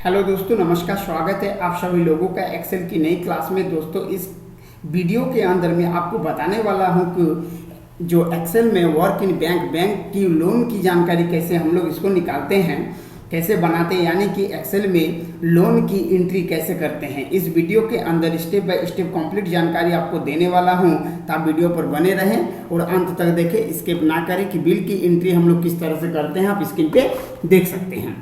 Hello दोस्तों, नमस्कार। स्वागत है आप सभी लोगों का एक्सेल की नई क्लास में। दोस्तों, इस वीडियो के अंदर मैं आपको बताने वाला हूं कि जो एक्सेल में वर्क इन बैंक की लोन की जानकारी कैसे हम लोग इसको निकालते हैं, कैसे बनाते हैं, यानी कि एक्सेल में लोन की एंट्री कैसे करते हैं। इस वीडियो के अंदर स्टेप बाय स्टेप कंप्लीट जानकारी आपको देने वाला हूं, तो आप वीडियो पर बने रहें और अंत तक देखें, स्किप ना करें कि बिल की एंट्री हम लोग किस तरह से करते हैं। आप स्क्रीन पे देख सकते हैं।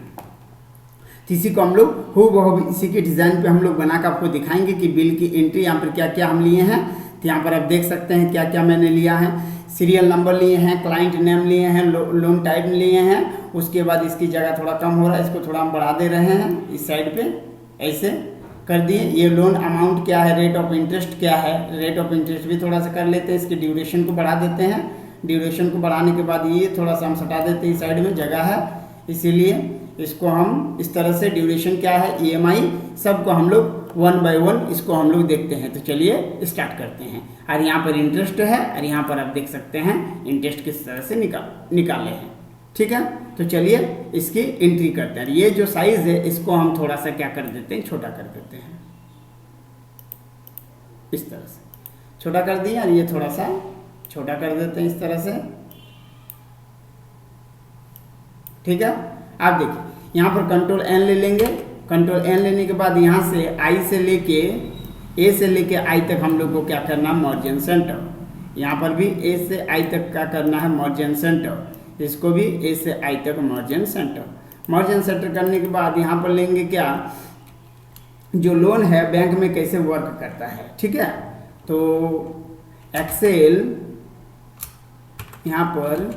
इसी को हम लोग हूबहू इसी के डिज़ाइन पे हम लोग बनाकर आपको दिखाएंगे कि बिल की एंट्री यहाँ पर क्या क्या हम लिए हैं। तो यहाँ पर आप देख सकते हैं क्या क्या मैंने लिया है। सीरियल नंबर लिए हैं, क्लाइंट नेम लिए हैं, लोन टाइप लिए हैं। उसके बाद इसकी जगह थोड़ा कम हो रहा है, इसको थोड़ा हम बढ़ा दे रहे हैं इस साइड पे, ऐसे कर दिए। ये लोन अमाउंट क्या है, रेट ऑफ इंटरेस्ट क्या है, रेट ऑफ इंटरेस्ट भी थोड़ा सा कर लेते हैं। इसकी ड्यूरेशन को बढ़ा देते हैं। ड्यूरेशन को बढ़ाने के बाद ये थोड़ा सा हम सटा देते हैं, इस साइड में जगह है, इसीलिए इसको हम इस तरह से ड्यूरेशन क्या है, ईएमआई, सबको हम लोग 1 बाय 1 इसको हम लोग देखते हैं। तो चलिए स्टार्ट करते हैं। और यहाँ पर इंटरेस्ट है और यहाँ पर आप देख सकते हैं इंटरेस्ट किस तरह से निकाले हैं। ठीक है, तो चलिए इसकी एंट्री करते हैं। ये जो साइज है इसको हम थोड़ा सा क्या कर देते हैं, छोटा कर देते हैं। इस तरह से छोटा कर दिए और ये थोड़ा सा छोटा कर देते हैं इस तरह से। ठीक है, आप देखिए यहाँ पर कंट्रोल एन ले लेंगे। कंट्रोल एन लेने के बाद यहाँ से आई से लेके ए से लेके आई तक हम लोग को क्या करना है, मार्जिन सेंटर। यहाँ पर भी ए से आई तक क्या करना है, मार्जिन सेंटर। इसको भी ए से आई तक मार्जिन सेंटर। मार्जिन सेंटर करने के बाद यहाँ पर लेंगे क्या, जो लोन है बैंक में कैसे वर्क करता है। ठीक है, तो एक्सेल यहाँ पर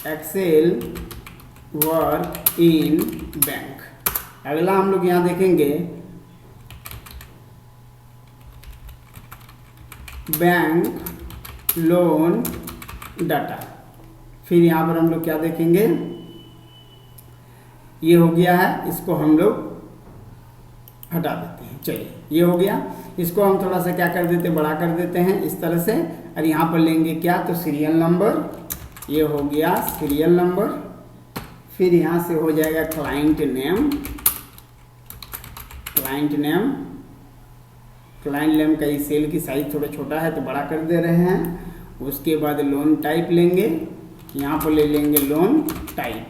एक्सेल वर्क इन बैंक। अगला हम लोग यहाँ देखेंगे बैंक लोन डाटा। फिर यहाँ पर हम लोग क्या देखेंगे, ये हो गया है, इसको हम लोग हटा देते हैं। चलिए ये हो गया, इसको हम थोड़ा सा क्या कर देते हैं, बड़ा कर देते हैं इस तरह से। और यहाँ पर लेंगे क्या, तो सीरियल नंबर, ये हो गया सीरियल नंबर। फिर यहाँ से हो जाएगा क्लाइंट नेम। क्लाइंट नेम का सेल की साइज थोड़ा छोटा है तो बड़ा कर दे रहे हैं। उसके बाद लोन टाइप लेंगे, यहाँ पर ले लेंगे लोन टाइप।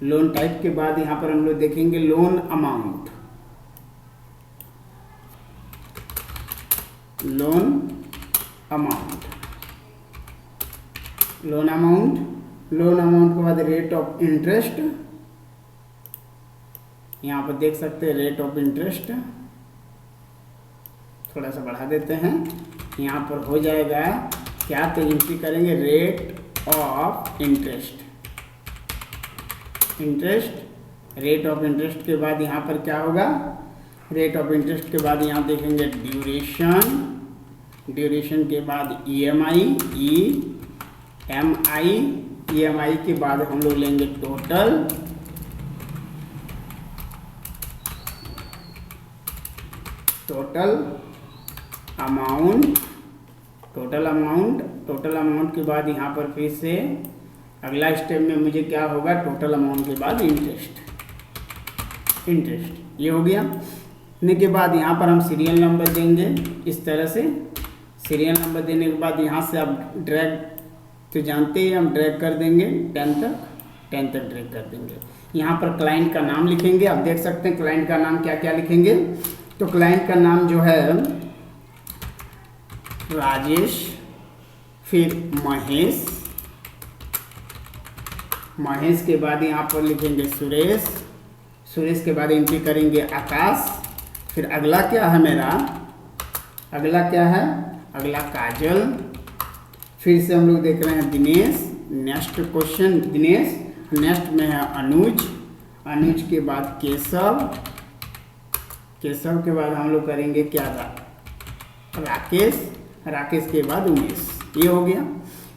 लोन टाइप के बाद यहाँ पर हम लोग देखेंगे लोन अमाउंट। लोन अमाउंट के बाद रेट ऑफ इंटरेस्ट। यहाँ पर देख सकते हैं रेट ऑफ इंटरेस्ट, थोड़ा सा बढ़ा देते हैं। यहाँ पर हो जाएगा क्या, तो एंट्री करेंगे rate of interest. Rate of interest के बाद यहाँ पर क्या होगा, रेट ऑफ इंटरेस्ट के बाद यहाँ देखेंगे ड्यूरेशन के बाद ईएमआई, ईएमआई के बाद हम लोग लेंगे टोटल अमाउंट के बाद यहाँ पर फिर से अगला स्टेप में मुझे क्या होगा, टोटल अमाउंट के बाद इंटरेस्ट। ये हो गया। ने के बाद यहाँ पर हम सीरियल नंबर देंगे इस तरह से। सीरियल नंबर देने के बाद यहाँ से आप ड्रैग, तो जानते हैं हम ड्रैग कर देंगे 10 तक ड्रैग कर देंगे। यहाँ पर क्लाइंट का नाम लिखेंगे। आप देख सकते हैं क्लाइंट का नाम क्या क्या लिखेंगे। तो क्लाइंट का नाम जो है राजेश, फिर महेश के बाद यहाँ पर लिखेंगे सुरेश के बाद एंट्री करेंगे आकाश। फिर अगला क्या है मेरा, अगला काजल। फिर से हम लोग देख रहे हैं Dinesh. Next question Dinesh. Next में है अनुज के बाद केशव के बाद हम लोग करेंगे क्या, राकेश के बाद उमेश। ये हो गया।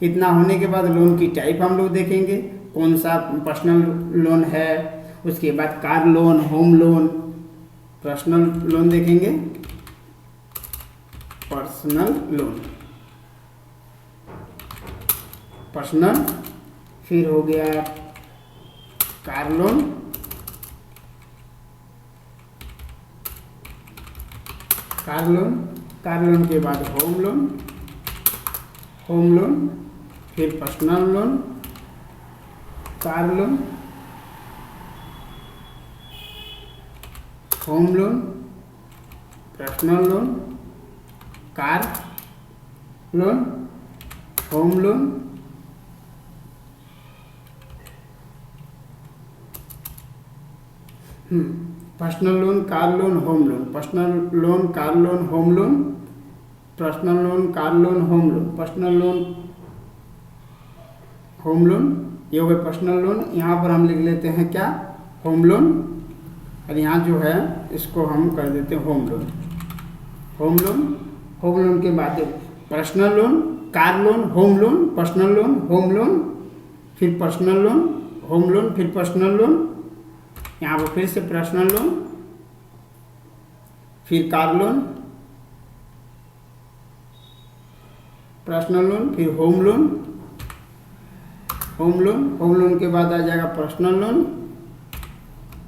इतना होने के बाद लोन की टाइप हम लोग देखेंगे, कौन सा पर्सनल लोन है। उसके बाद car loan, home loan, personal loan देखेंगे, पर्सनल। फिर हो गया car loan, car loan, car loan के बाद होम लोन, होम लोन, फिर personal loan, car loan, home loan, personal loan, car loan, home loan, personal loan, car loan, home loan, personal loan, car loan, home loan, personal loan, car loan, home loan, personal loan, home loan, ये हो गए personal loan. यहाँ पर हम लिख लेते हैं क्या, होम लोन, और यहाँ जो है इसको हम कर देते हैं home loan, home loan. Home loan के बाद personal loan, car loan, home loan, personal loan, home loan, फिर पर्सनल लोन, होम लोन, फिर पर्सनल लोन, यहाँ पर फिर से पर्सनल लोन, फिर कार लोन, पर्सनल लोन, फिर home loan, home loan, home loan के बाद आ जाएगा पर्सनल लोन,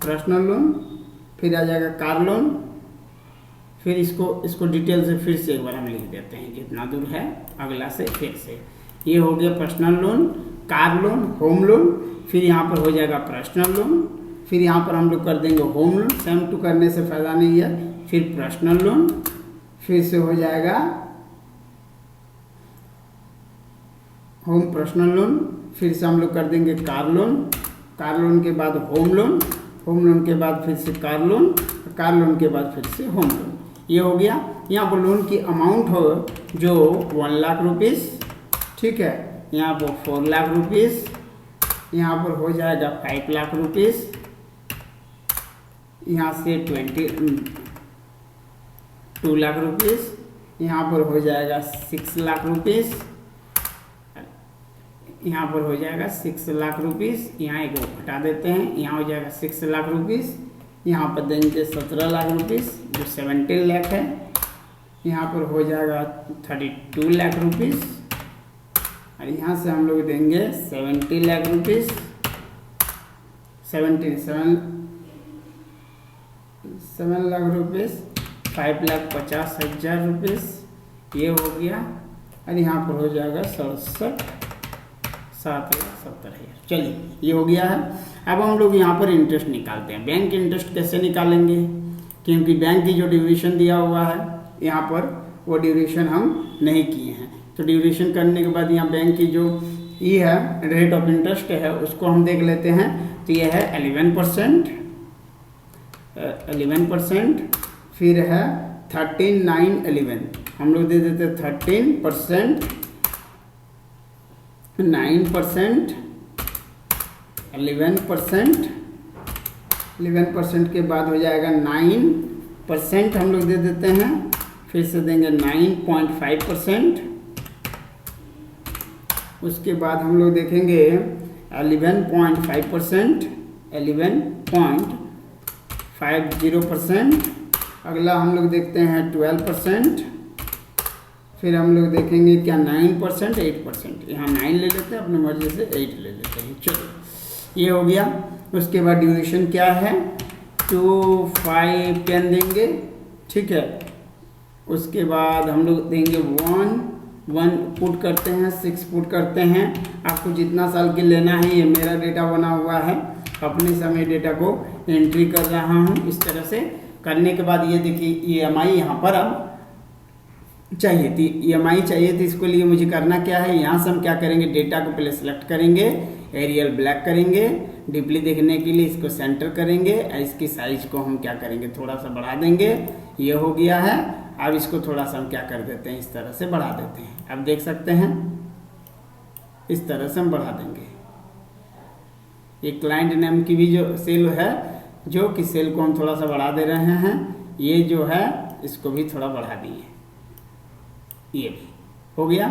पर्सनल लोन, फिर आ जाएगा कार लोन, फिर इसको डिटेल से फिर से एक बार हम लिख देते हैं जितना दूर है अगला से फिर से। ये हो गया personal loan, car loan, home loan, फिर यहाँ पर हो जाएगा पर्सनल लोन, फिर यहाँ पर हम लोग कर देंगे होम लोन, सेम टू करने से फायदा नहीं है, फिर पर्सनल लोन, फिर से हो जाएगा होम पर्सनल लोन, फिर से हम लोग कर देंगे कार लोन, कार लोन के बाद होम लोन, होम लोन के बाद फिर से कार लोन, कार लोन के बाद फिर से होम लोन। ये हो गया। यहाँ पर लोन की अमाउंट हो जो 1 लाख रुपीज़, ठीक है, यहाँ पर 4 लाख रुपीज़, यहाँ पर हो जाएगा 5 लाख रुपीज़, यहाँ से 2 लाख रुपीज़, यहाँ पर हो जाएगा 6 लाख रुपीज़, यहाँ पर हो जाएगा 6 लाख रुपीज़, यहाँ एक हटा देते हैं, यहाँ हो जाएगा 6 लाख रुपीज़, यहाँ पर देंगे 17 लाख रुपीज़ जो 17 लाख है, यहाँ पर हो जाएगा 32 लाख रुपीज़, और यहाँ से हम लोग देंगे 70 lakh rupees, 7 lakh rupees, 5,50,000 rupees, ये हो गया। और यहाँ पर हो जाएगा 7,70,000। चलिए ये हो गया है। अब हम लोग यहाँ पर इंटरेस्ट निकालते हैं। बैंक इंटरेस्ट कैसे निकालेंगे, क्योंकि बैंक की जो ड्यूरेशन दिया हुआ है यहाँ पर वो ड्यूरेशन हम नहीं किए हैं, तो ड्यूरेशन करने के बाद यहाँ बैंक की जो ये है रेट ऑफ इंटरेस्ट है उसको हम देख लेते हैं। तो ये है 11%, 11%, फिर है 13, 9, 11, हम लोग दे देते 13%, 9%, 11%, 11% के बाद हो जाएगा 9% हम लोग दे देते हैं, फिर से देंगे 9.5%, उसके बाद हम लोग देखेंगे 11.5%, 11.50%, अगला हम लोग देखते हैं 12%, फिर हम लोग देखेंगे क्या 9%, 8%, यहाँ 9 ले लेते हैं, अपनी मर्जी से 8 ले लेते हैं। चलो ये हो गया। उसके बाद ड्यूरेशन क्या है 2, 5, 10 देंगे, ठीक है। उसके बाद हम लोग देंगे 1 पुट करते हैं, 6 पुट करते हैं। आपको जितना साल के लेना है, ये मेरा डेटा बना हुआ है, अपने समय डेटा को एंट्री कर रहा हूँ। इस तरह से करने के बाद ये देखिए EMI यहाँ पर अब चाहिए थी, EMI चाहिए थी। इसके लिए मुझे करना क्या है, यहाँ से हम क्या करेंगे, डेटा को पहले सेलेक्ट करेंगे, एरियल ब्लैक करेंगे, डीपली देखने के लिए इसको सेंटर करेंगे, इसकी साइज को हम क्या करेंगे, थोड़ा सा बढ़ा देंगे। ये हो गया है। अब इसको थोड़ा सा हम क्या कर देते हैं, इस तरह से बढ़ा देते हैं। अब देख सकते हैं इस तरह से हम बढ़ा देंगे। ये क्लाइंट नेम की भी जो सेल है, जो कि सेल को हम थोड़ा सा बढ़ा दे रहे हैं। ये जो है इसको भी थोड़ा बढ़ा दिए, ये भी हो गया,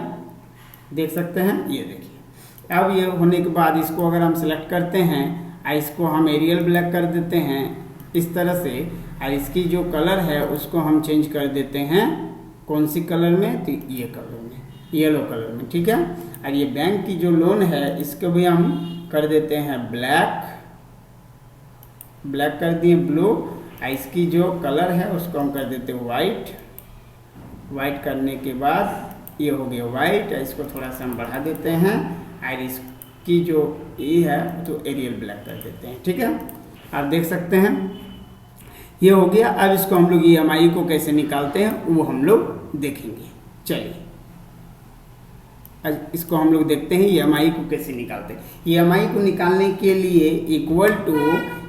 देख सकते हैं। ये देखिए, अब ये होने के बाद इसको अगर हम सेलेक्ट करते हैं, इसको हम एरियल ब्लैक कर देते हैं इस तरह से, और इसकी जो कलर है उसको हम चेंज कर देते हैं। कौन सी कलर में, तो ये कलर में, येलो कलर में, ठीक है। और ये बैंक की जो लोन है इसको भी हम कर देते हैं ब्लैक, ब्लैक कर दिए, ब्लू। इसकी जो कलर है उसको हम कर देते हैं वाइट। वाइट करने के बाद ये हो गया वाइट। इसको थोड़ा सा हम बढ़ा देते हैं और इसकी जो ये है तो एरियल ब्लैक कर देते हैं। ठीक है, आप देख सकते हैं ये हो गया। अब इसको हम लोग EMI को कैसे निकालते हैं वो हम लोग देखेंगे। चलिए इसको हम लोग देखते हैं EMI को कैसे निकालते हैं। EMI को निकालने के लिए इक्वल टू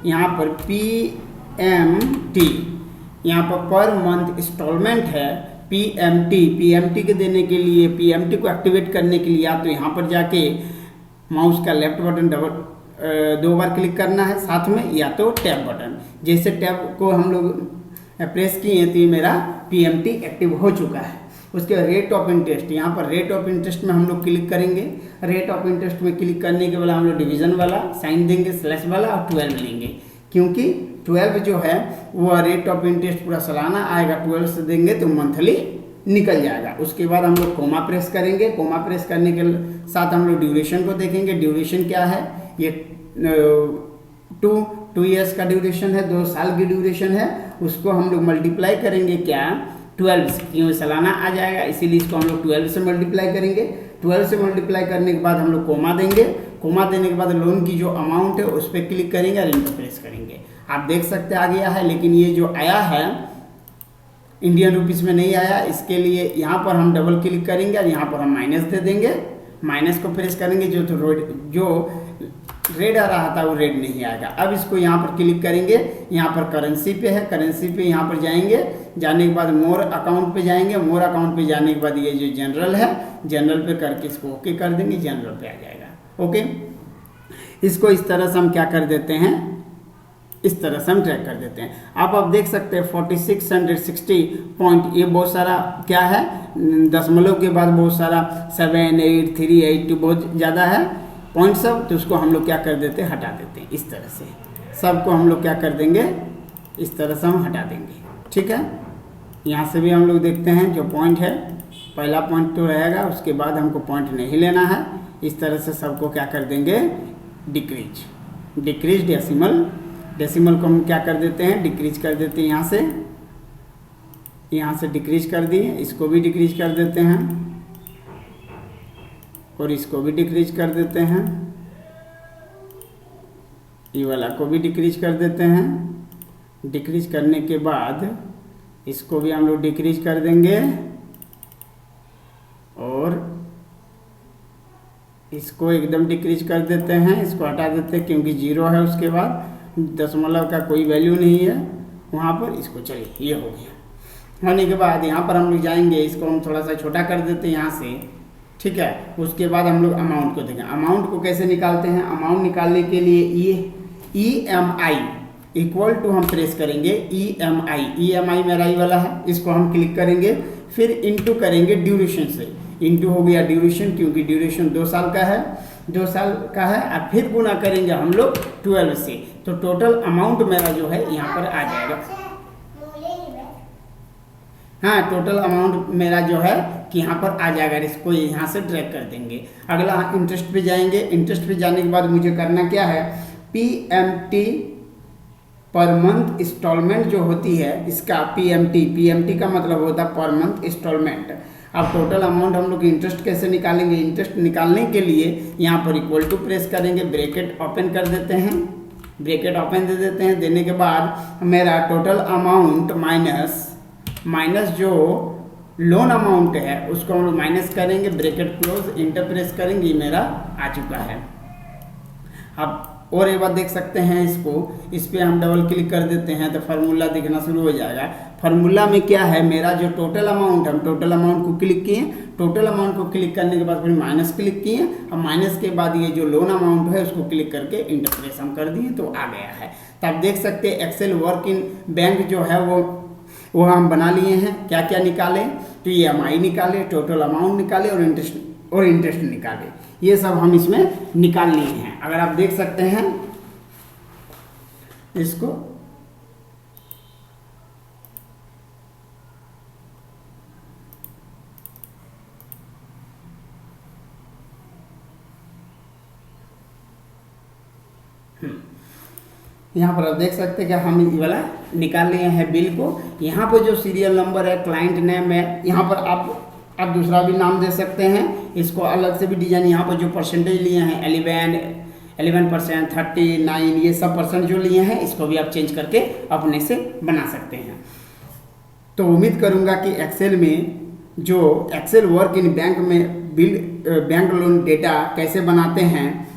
यहाँ पर PMT, यहाँ पर मंथ इंस्टॉलमेंट है PMT के देने के लिए, PMT को एक्टिवेट करने के लिए या तो यहाँ पर जाके माउस का लेफ्ट बटन दो बार क्लिक करना है साथ में, या तो टैब बटन। जैसे टैब को हम लोग प्रेस किए तो ये मेरा PMT एक्टिव हो चुका है। उसके बाद रेट ऑफ इंटरेस्ट, यहाँ पर रेट ऑफ इंटरेस्ट में हम लोग क्लिक करेंगे। रेट ऑफ इंटरेस्ट में क्लिक करने के बाद हम लोग डिवीजन वाला साइन देंगे, स्लैश वाला, और 12 लेंगे, क्योंकि 12 जो है वो रेट ऑफ इंटरेस्ट पूरा सालाना आएगा। 12 से देंगे तो मंथली निकल जाएगा। उसके बाद हम लोग कोमा प्रेस करेंगे। कोमा प्रेस करने के साथ हम लोग ड्यूरेशन को देखेंगे। ड्यूरेशन क्या है, ये 2 ईयर्स का ड्यूरेशन है, 2 साल की ड्यूरेशन है। उसको हम लोग मल्टीप्लाई करेंगे क्या 12 से, क्यों सालाना आ जाएगा, इसीलिए इसको हम लोग 12 से मल्टीप्लाई करेंगे। 12 से मल्टीप्लाई करने के बाद हम लोग कोमा देंगे। कोमा देने के बाद लोन की जो अमाउंट है उस पर क्लिक करेंगे और इंटर प्रेस करेंगे। आप देख सकते आ गया है, लेकिन ये जो आया है इंडियन रुपीस में नहीं आया। इसके लिए यहाँ पर हम डबल क्लिक करेंगे और यहाँ पर हम माइनस दे देंगे। माइनस को प्रेस करेंगे, जो रेड आ रहा था वो रेड नहीं आएगा। अब इसको यहाँ पर क्लिक करेंगे, यहाँ पर करेंसी पे है, करेंसी पे यहाँ पर जाएंगे। जाने के बाद मोर अकाउंट पे जाएंगे। मोर अकाउंट पे जाने के बाद ये जो जनरल है, जनरल पे करके इसको ओके कर देंगे, जनरल पे आ जाएगा। ओके, इसको इस तरह से हम क्या कर देते हैं, इस तरह से हम ट्रैक कर देते हैं। आप देख सकते हैं 4660 पॉइंट, ये बहुत सारा क्या है, दशमलव के बाद बहुत सारा 7, 8, 3, 8 बहुत ज़्यादा है पॉइंट सब, तो उसको हम लोग क्या कर देते हैं, हटा देते हैं। इस तरह से सबको हम लोग क्या कर देंगे, इस तरह से हम हटा देंगे। ठीक है, यहाँ से भी हम लोग देखते हैं जो पॉइंट है, पहला पॉइंट तो रहेगा, उसके बाद हमको पॉइंट नहीं लेना है। इस तरह से सबको क्या कर देंगे, डिक्रीज डेसिमल को हम क्या कर देते हैं, डिक्रीज कर देते हैं। यहाँ से डिक्रीज कर दिए, इसको भी डिक्रीज कर देते हैं और इसको भी डिक्रीज कर देते हैं, ये वाला को भी डिक्रीज कर देते हैं। डिक्रीज करने के बाद इसको भी हम लोग डिक्रीज कर देंगे और इसको एकदम डिक्रीज कर देते हैं। इसको हटा देते हैं क्योंकि 0 है, उसके बाद दशमलव का कोई वैल्यू नहीं है वहाँ पर। इसको चलिए, ये हो गया। होने के बाद यहाँ पर हम लोग जाएंगे, इसको हम थोड़ा सा छोटा कर देते हैं यहाँ से। ठीक है, उसके बाद हम लोग अमाउंट को देखें। अमाउंट को कैसे निकालते हैं, अमाउंट निकालने के लिए EMI इक्वल टू हम प्रेस करेंगे EMI मेरा ये वाला है, इसको हम क्लिक करेंगे, फिर इंटू करेंगे ड्यूरेशन से। इंटू हो गया ड्यूरेशन, क्योंकि ड्यूरेशन 2 साल का है, 2 साल का है। और फिर गुना करेंगे हम लोग 12 से, तो टोटल अमाउंट मेरा जो है यहाँ पर आ जाएगा। हाँ, टोटल अमाउंट मेरा जो है कि यहाँ पर आ जाएगा। इसको यहाँ से ट्रैक कर देंगे। अगला इंटरेस्ट पे जाएंगे। इंटरेस्ट पे जाने के बाद मुझे करना क्या है, PMT पर मंथ इंस्टॉलमेंट जो होती है, इसका PMT का मतलब होता है पर मंथ इंस्टॉलमेंट। अब टोटल अमाउंट हम लोग इंटरेस्ट कैसे निकालेंगे, इंटरेस्ट निकालने के लिए यहाँ पर इक्वल टू प्रेस करेंगे, ब्रैकेट ओपन कर देते हैं, ब्रैकेट ओपन दे देते हैं। देने के बाद मेरा टोटल अमाउंट माइनस जो लोन अमाउंट है उसको हम लोग माइनस करेंगे, ब्रैकेट क्लोज, इंटर प्रेस करेंगे, मेरा आ चुका है। अब और एक बात देख सकते हैं, इस पर हम डबल क्लिक कर देते हैं तो फार्मूला दिखना शुरू हो जाएगा। फार्मूला में क्या है, मेरा जो टोटल अमाउंट, हम टोटल अमाउंट को क्लिक किए, टोटल अमाउंट को क्लिक करने के बाद फिर माइनस क्लिक किए, अब माइनस के बाद ये जो लोन अमाउंट है उसको क्लिक करके इंटर प्रेस हम कर दिए तो आ गया है। तो आप देख सकते हैं एक्सेल वर्क इन बैंक जो है वो हम बना लिए हैं। क्या क्या निकाले, तो EMI निकाले, टोटल अमाउंट निकाले और इंटरेस्ट निकाले, ये सब हम इसमें निकाल लिए हैं। अगर आप देख सकते हैं इसको, यहाँ पर आप देख सकते हैं कि हम ये वाला निकाल लिए हैं बिल को। यहाँ पर जो सीरियल नंबर है, क्लाइंट नेम है, यहाँ पर आप दूसरा भी नाम दे सकते हैं, इसको अलग से भी डिजाइन। यहाँ पर जो परसेंटेज लिए हैं 11%, 39, ये सब परसेंट जो लिए हैं इसको भी आप चेंज करके अपने से बना सकते हैं। तो उम्मीद करूँगा कि एक्सेल में जो एक्सेल वर्क इन बैंक में बैंक लोन डेटा कैसे बनाते हैं,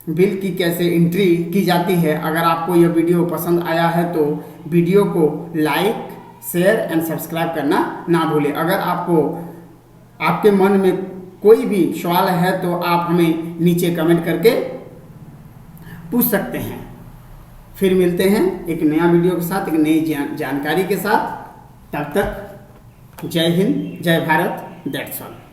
बिल की कैसे एंट्री की जाती है, अगर आपको यह वीडियो पसंद आया है तो वीडियो को लाइक, शेयर एंड सब्सक्राइब करना ना भूलें। अगर आपके मन में कोई भी सवाल है तो आप हमें नीचे कमेंट करके पूछ सकते हैं। फिर मिलते हैं एक नया वीडियो के साथ, एक नई जानकारी के साथ। तब तक जय हिंद, जय भारत, दैट्स ऑल।